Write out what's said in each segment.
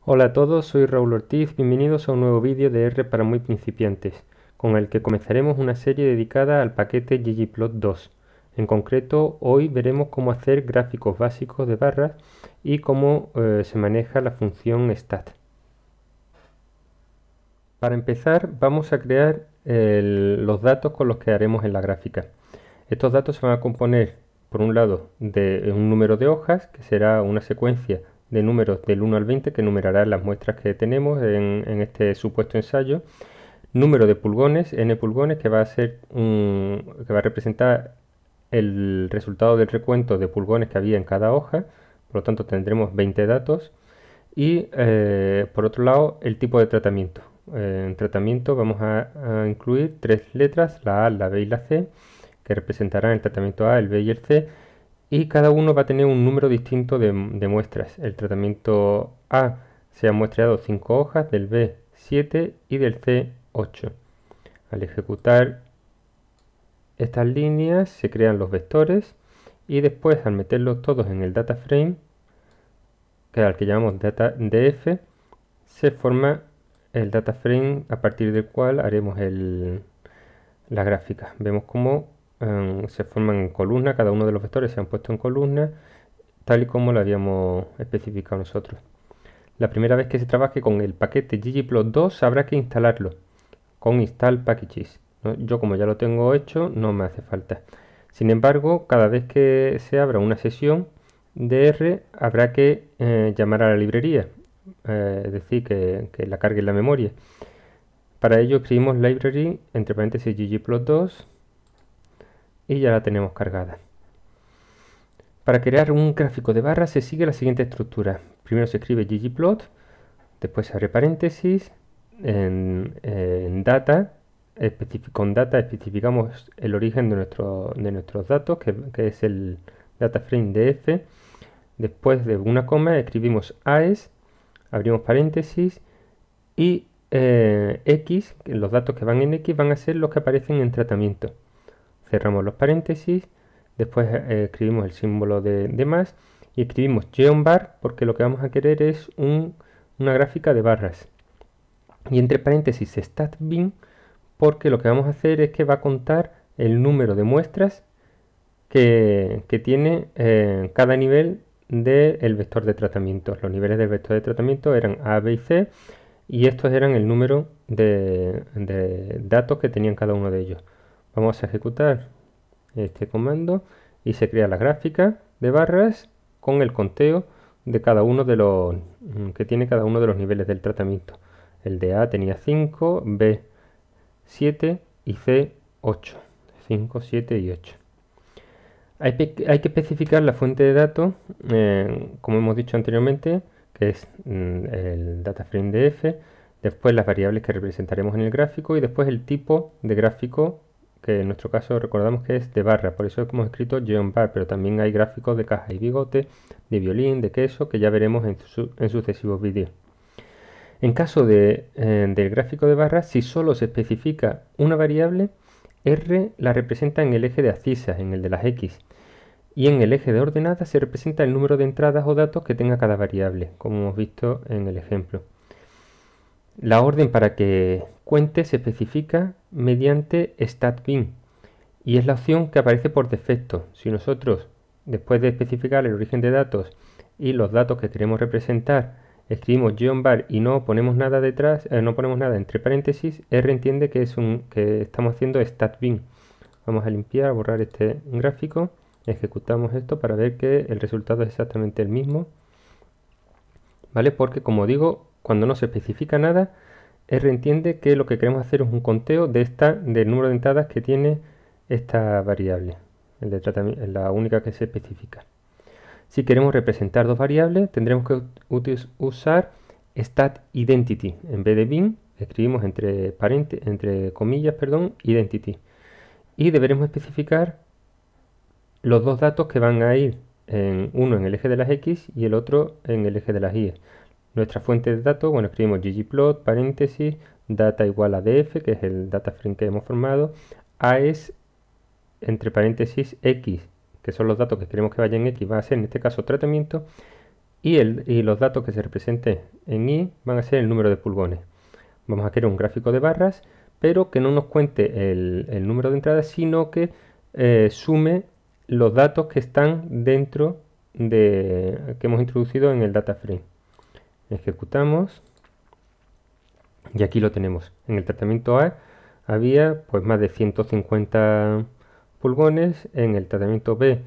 Hola a todos, soy Raúl Ortiz, bienvenidos a un nuevo vídeo de R para muy principiantes, con el que comenzaremos una serie dedicada al paquete ggplot2. En concreto, hoy veremos cómo hacer gráficos básicos de barras y cómo se maneja la función stat. Para empezar, vamos a crear los datos con los que haremos en la gráfica. Estos datos se van a componer, por un lado, de un número de hojas, que será una secuencia de números del 1 al 20 que numerará las muestras que tenemos en este supuesto ensayo. Número de pulgones, n pulgones, que va a representar el resultado del recuento de pulgones que había en cada hoja. Por lo tanto, tendremos 20 datos. Y por otro lado, el tipo de tratamiento. En tratamiento vamos a incluir tres letras, la A, la B y la C, que representarán el tratamiento A, el B y el C, y cada uno va a tener un número distinto de muestras. El tratamiento A se han muestreado 5 hojas, del B 7 y del C 8. Al ejecutar estas líneas se crean los vectores y después al meterlos todos en el data frame, que al que llamamos data df, se forma el data frame a partir del cual haremos la gráfica. Vemos cómo se forman en columna, cada uno de los vectores se han puesto en columna, tal y como lo habíamos especificado nosotros. La primera vez que se trabaje con el paquete ggplot2 habrá que instalarlo con install packages, ¿no? Yo, como ya lo tengo hecho, no me hace falta. Sin embargo, cada vez que se abra una sesión de R habrá que llamar a la librería, es decir, que la cargue en la memoria. Para ello escribimos library entre paréntesis ggplot2 y ya la tenemos cargada. Para crear un gráfico de barras se sigue la siguiente estructura. Primero se escribe ggplot, después se abre paréntesis, en data, con data especificamos el origen de nuestros datos, que es el data frame df. Después de una coma escribimos AES, abrimos paréntesis y X, los datos que van en X van a ser los que aparecen en tratamiento. Cerramos los paréntesis, después escribimos el símbolo de más y escribimos geonbar porque lo que vamos a querer es una gráfica de barras. Y entre paréntesis statbin porque lo que vamos a hacer es que va a contar el número de muestras que tiene cada nivel del vector de tratamiento. Los niveles del vector de tratamiento eran A, B y C y estos eran el número de datos que tenían cada uno de ellos. Vamos a ejecutar este comando y se crea la gráfica de barras con el conteo de cada uno de los que tiene cada uno de los niveles del tratamiento. El de A tenía 5, B 7 y C 8. 5, 7 y 8. Hay que especificar la fuente de datos, como hemos dicho anteriormente, que es el dataframe df, después las variables que representaremos en el gráfico y después el tipo de gráfico, que en nuestro caso recordamos que es de barra, por eso hemos escrito geonbar, pero también hay gráficos de caja y bigote, de violín, de queso, que ya veremos en sucesivos vídeos. En caso del gráfico de barras, si solo se especifica una variable, R la representa en el eje de abscisas, en el de las X, y en el eje de ordenadas se representa el número de entradas o datos que tenga cada variable, como hemos visto en el ejemplo. La orden para que cuente se especifica mediante statbin y es la opción que aparece por defecto. Si nosotros, después de especificar el origen de datos y los datos que queremos representar, escribimos geonbar y no ponemos nada detrás, no ponemos nada entre paréntesis, R entiende que estamos haciendo statbin. Vamos a limpiar, a borrar este gráfico, ejecutamos esto para ver que el resultado es exactamente el mismo, ¿vale? Porque, como digo, cuando no se especifica nada, R entiende que lo que queremos hacer es un conteo del número de entradas que tiene esta variable, la única que se especifica. Si queremos representar dos variables, tendremos que usar statIdentity. En vez de bin, escribimos entre comillas, identity. Y deberemos especificar los dos datos que van a ir, uno en el eje de las X y el otro en el eje de las Y. Nuestra fuente de datos, bueno, escribimos ggplot, paréntesis, data igual a df, que es el data frame que hemos formado, a es entre paréntesis x, que son los datos que queremos que vayan en X, va a ser en este caso tratamiento, y los datos que se representen en i van a ser el número de pulgones. Vamos a crear un gráfico de barras, pero que no nos cuente el número de entradas, sino que sume los datos que están dentro que hemos introducido en el data frame. Ejecutamos y aquí lo tenemos. En el tratamiento A había pues más de 150 pulgones, en el tratamiento B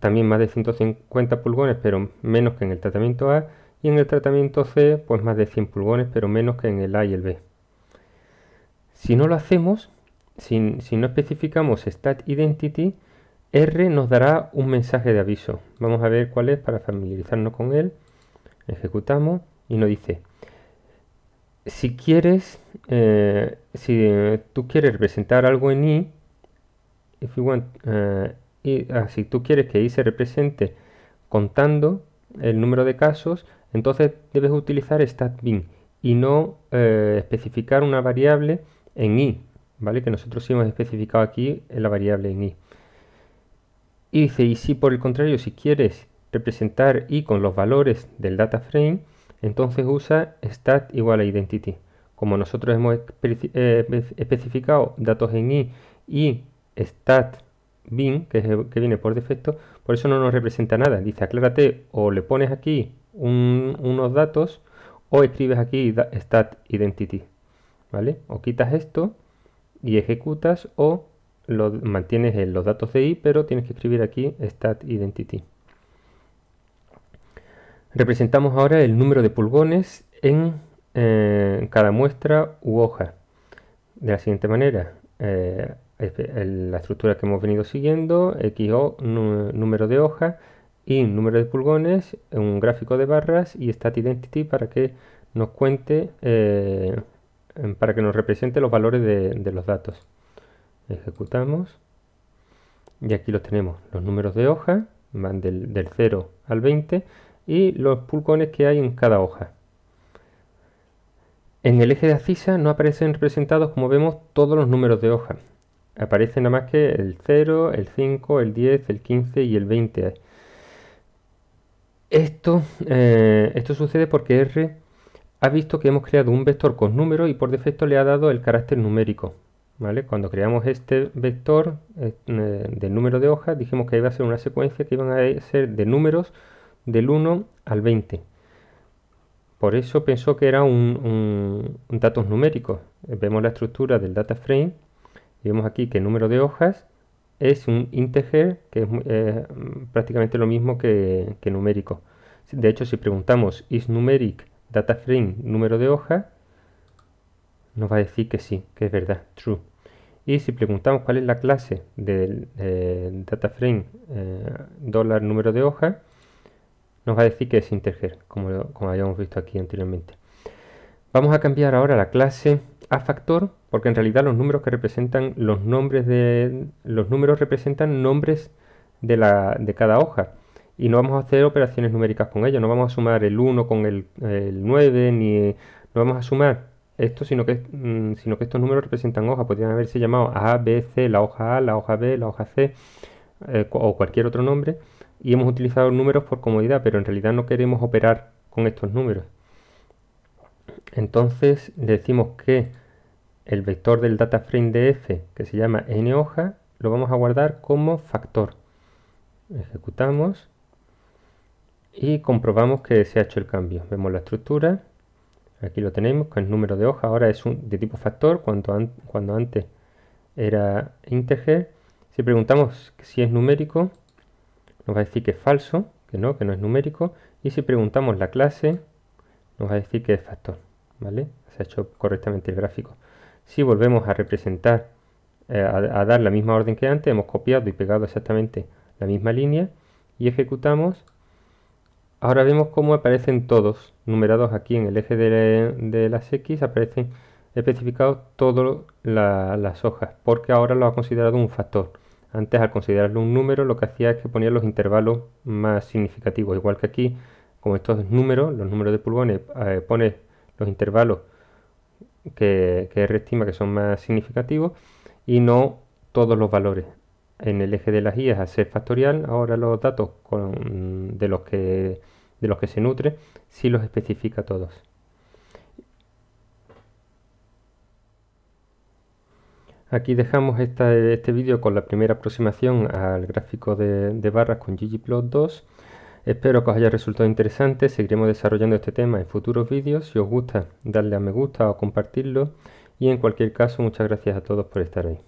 también más de 150 pulgones, pero menos que en el tratamiento A, y en el tratamiento C pues más de 100 pulgones, pero menos que en el A y el B. Si no lo hacemos, si no especificamos stat identity, R nos dará un mensaje de aviso. Vamos a ver cuál es para familiarizarnos con él. Ejecutamos y nos dice: si quieres, si tú quieres representar algo en i, si tú quieres que i se represente contando el número de casos, entonces debes utilizar stat_bin y no especificar una variable en i, ¿vale? Que nosotros sí hemos especificado aquí en la variable en i. Y dice, y si por el contrario, si quieres representar i con los valores del data frame, entonces usa stat igual a identity. Como nosotros hemos especificado datos en i y stat_bin, que es el que viene por defecto, por eso no nos representa nada. Dice, aclárate, o le pones aquí unos datos o escribes aquí stat identity, ¿vale? O quitas esto y ejecutas, o mantienes los datos de i, pero tienes que escribir aquí stat identity. Representamos ahora el número de pulgones en cada muestra u hoja de la siguiente manera. La estructura que hemos venido siguiendo: XO, número de hoja, y número de pulgones, un gráfico de barras y stat identity para que nos cuente, para que nos represente los valores de los datos. Ejecutamos y aquí los tenemos, los números de hoja van del 0 al 20 y los pulgones que hay en cada hoja. En el eje de abscisa no aparecen representados, como vemos, todos los números de hoja. Aparece nada más que el 0, el 5, el 10, el 15 y el 20. Esto sucede porque R ha visto que hemos creado un vector con números y por defecto le ha dado el carácter numérico, ¿vale? Cuando creamos este vector del número de hojas, dijimos que iba a ser una secuencia que iban a ser de números del 1 al 20. Por eso pensó que era un datos numéricos. Vemos la estructura del data frame y vemos aquí que el número de hojas es un integer, que es prácticamente lo mismo que numérico. De hecho, si preguntamos is numeric data frame número de hoja, nos va a decir que sí, que es verdad, true. Y si preguntamos cuál es la clase del data frame dólar número de hoja, nos va a decir que es integer, como habíamos visto aquí anteriormente. Vamos a cambiar ahora la clase a factor, porque en realidad los números que representan los números representan nombres de cada hoja, y no vamos a hacer operaciones numéricas con ellos. No vamos a sumar el 1 con el 9, ni no vamos a sumar esto, sino que estos números representan hojas. Podrían haberse llamado A, B, C, la hoja A, la hoja B, la hoja C, o cualquier otro nombre, y hemos utilizado números por comodidad, pero en realidad no queremos operar con estos números. Entonces le decimos que el vector del data frame de f, que se llama n hoja, lo vamos a guardar como factor. Ejecutamos y comprobamos que se ha hecho el cambio. Vemos la estructura, aquí lo tenemos con el número de hoja, ahora es de tipo factor, cuando antes era integer. Si preguntamos si es numérico, nos va a decir que es falso, que no es numérico, y si preguntamos la clase, nos va a decir que es factor, ¿vale? Se ha hecho correctamente el gráfico. Si volvemos a representar, a dar la misma orden que antes, hemos copiado y pegado exactamente la misma línea y ejecutamos. Ahora vemos cómo aparecen todos numerados aquí en el eje de las X, aparecen especificados todas las hojas, porque ahora lo ha considerado un factor. Antes, al considerarlo un número, lo que hacía es que ponía los intervalos más significativos, igual que aquí, como estos números, los números de pulgones, pone los intervalos que R estima que son más significativos y no todos los valores. En el eje de las Y, al ser factorial, ahora los datos de de los que se nutre, sí los especifica todos. Aquí dejamos este vídeo con la primera aproximación al gráfico de barras con ggplot2. Espero que os haya resultado interesante. Seguiremos desarrollando este tema en futuros vídeos. Si os gusta, darle a me gusta o compartirlo. Y en cualquier caso, muchas gracias a todos por estar ahí.